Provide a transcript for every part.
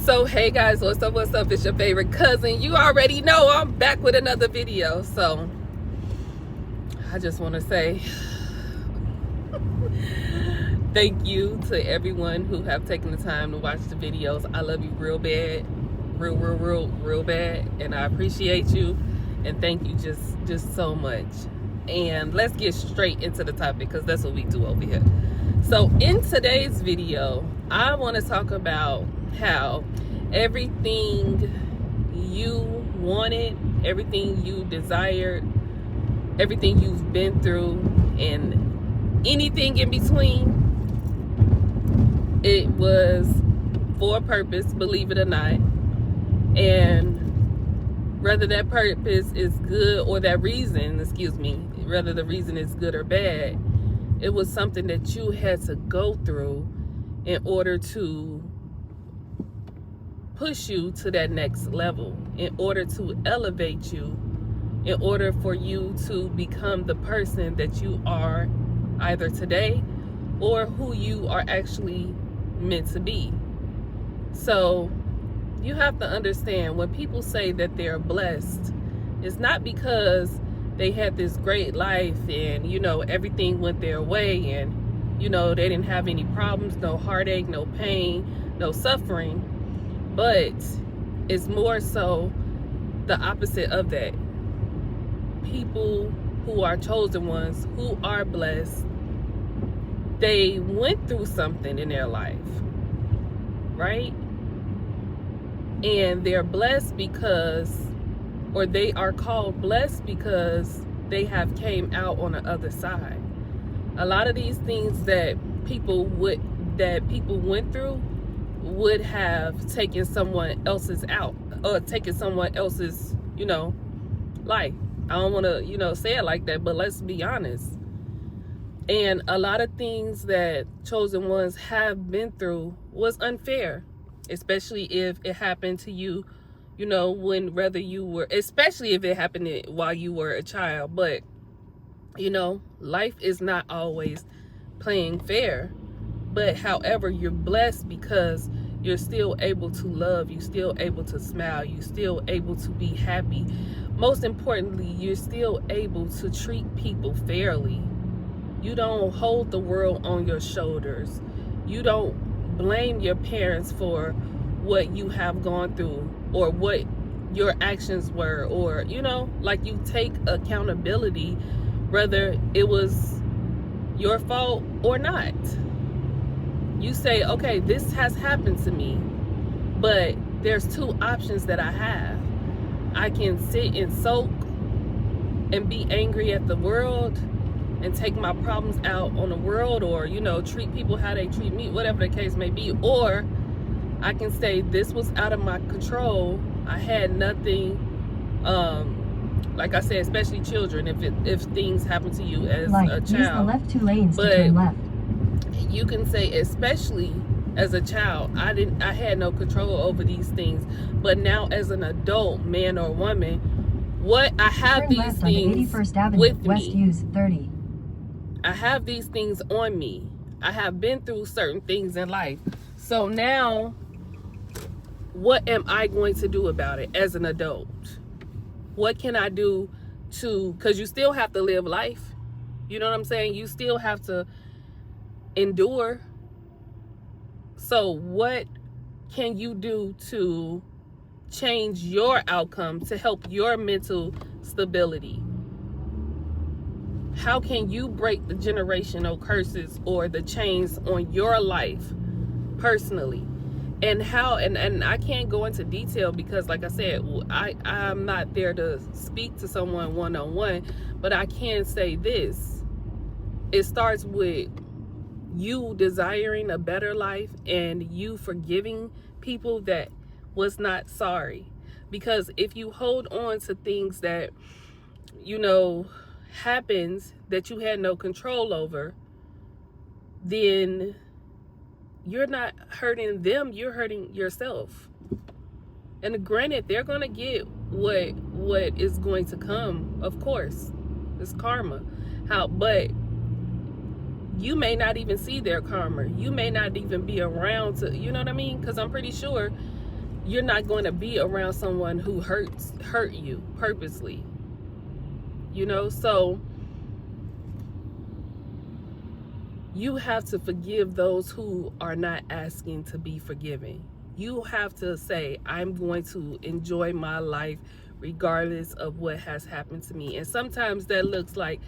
So hey guys, what's up, it's your favorite cousin. You already know I'm back with another video. So I just want to say thank you to everyone who have taken the time to watch the videos. I love you real bad, real bad, and I appreciate you, and thank you just so much. And let's get straight into the topic, because that's what we do over here. So in today's video, I want to talk about how everything you wanted, everything you desired, everything you've been through, and anything in between, it was for a purpose, believe it or not. And whether that purpose is good, or that reason, whether the reason is good or bad, it was something that you had to go through in order to push you to that next level, in order to elevate you, in order for you to become the person that you are either today or who you are actually meant to be. So you have to understand, when people say that they're blessed, it's not because they had this great life and everything went their way, and they didn't have any problems, no heartache, no pain, no suffering. But it's more so the opposite of that. People who are chosen ones, who are blessed, they went through something in their life, right? And they're blessed because, or they are called blessed because they have came out on the other side. A lot of these things that people went through would have taken someone else's out, or taken someone else's life. I don't want to say it like that, but let's be honest. And a lot of things that chosen ones have been through was unfair, especially if it happened to you, especially if it happened while you were a child. But life is not always playing fair. But however, you're blessed because you're still able to love, you're still able to smile, you're still able to be happy. Most importantly, you're still able to treat people fairly. You don't hold the world on your shoulders. You don't blame your parents for what you have gone through, or what your actions were, or you take accountability, whether it was your fault or not. You say, okay, this has happened to me, but there's two options that I have. I can sit and sulk and be angry at the world and take my problems out on the world, or treat people how they treat me, whatever the case may be. Or I can say, this was out of my control. I had nothing. Like I said, especially children, if things happen to you as a child. Use the left 2 lanes to turn left. You can say, especially as a child, I had no control over these things. But now as an adult, man or woman, I have turn these things 81st Avenue, with West me. Hughes 30. I have these things on me. I have been through certain things in life. So now, what am I going to do about it as an adult? What can I do because you still have to live life. You know what I'm saying? You still have to endure. So what can you do to change your outcome, to help your mental stability? How can you break the generational curses or the chains on your life personally? And how, and I can't go into detail because, like I said, I'm not there to speak to someone one-on-one, but I can say this. It starts with you desiring a better life and you forgiving people that was not sorry. Because if you hold on to things that, happens that you had no control over, then you're not hurting them, you're hurting yourself. And granted, they're going to get what is going to come, of course. It's karma. But you may not even see their karma. You may not even be around to, you know what I mean? Because I'm pretty sure you're not going to be around someone who hurt you purposely. You know, so you have to forgive those who are not asking to be forgiven. You have to say, I'm going to enjoy my life regardless of what has happened to me. And sometimes that looks like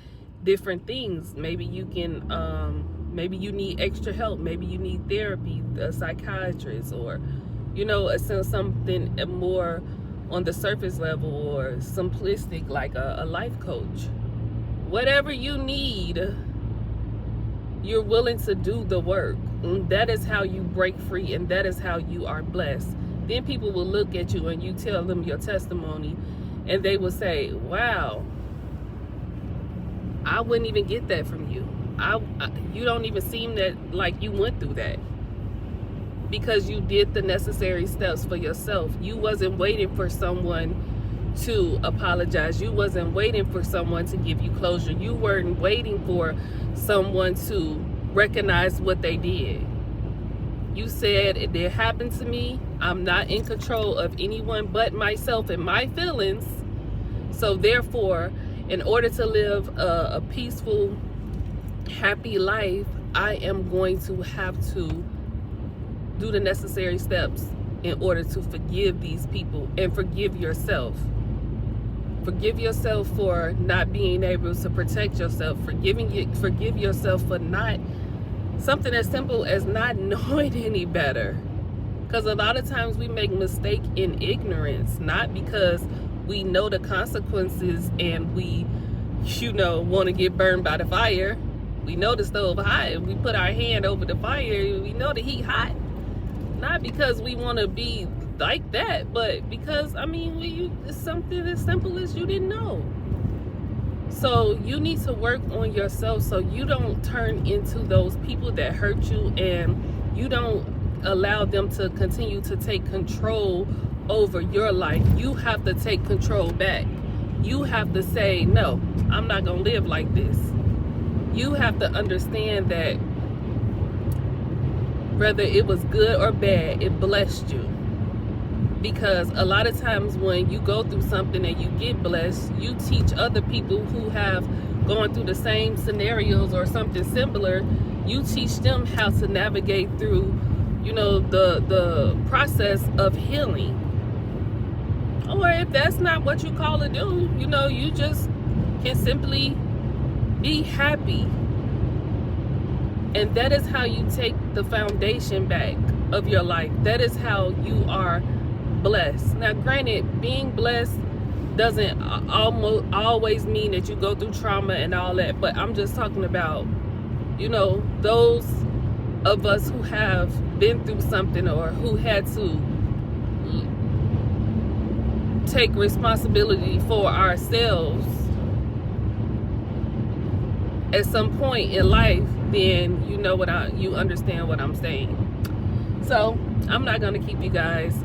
different things. Maybe you can, maybe you need extra help. Maybe you need therapy, a psychiatrist, or, you know, something more on the surface level, or simplistic like a life coach. Whatever you need, you're willing to do the work. And that is how you break free, and that is how you are blessed. Then people will look at you and you tell them your testimony, and they will say, wow, I wouldn't even get that from you. You don't even seem that like you went through that, because you did the necessary steps for yourself. You wasn't waiting for someone to apologize. You wasn't waiting for someone to give you closure. You weren't waiting for someone to recognize what they did. You said, it did happen to me. I'm not in control of anyone but myself and my feelings. So therefore, in order to live a peaceful, happy life, I am going to have to do the necessary steps in order to forgive these people and forgive yourself. Forgive yourself for not being able to protect yourself. Forgive yourself for not, something as simple as not knowing any better. Because a lot of times we make mistake in ignorance, not because we know the consequences and we, you know, want to get burned by the fire. We know the stove hot. We put our hand over the fire. We know the heat hot. Not because we want to be like that, but because, I mean, it's something as simple as you didn't know. So you need to work on yourself so you don't turn into those people that hurt you, and you don't allow them to continue to take control over your life. You have to take control back. You have to say, no, I'm not going to live like this. You have to understand that whether it was good or bad, it blessed you. Because a lot of times when you go through something and you get blessed, you teach other people who have gone through the same scenarios or something similar. You teach them how to navigate through, you know, the process of healing. Or if that's not what you call it do, you know, you just can simply be happy. And that is how you take the foundation back of your life. That is how you are blessed. Now, granted, being blessed doesn't always mean that you go through trauma and all that, but I'm just talking about, you know, those of us who have been through something or who had to take responsibility for ourselves at some point in life, then you know you understand what I'm saying. So I'm not gonna keep you guys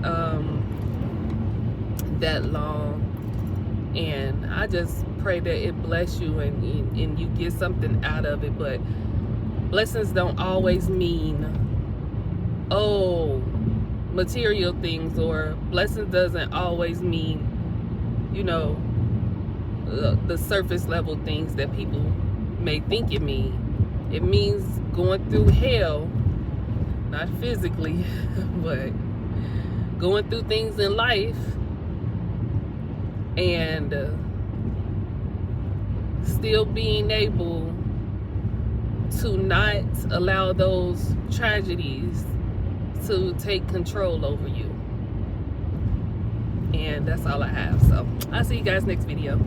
that long, and I just pray that it bless you and you get something out of it. But blessings don't always mean material things, or blessings doesn't always mean, you know, the surface level things that people may think it means. It means going through hell, not physically, but going through things in life and still being able to not allow those tragedies to take control over you. And that's all I have. So I'll see you guys next video.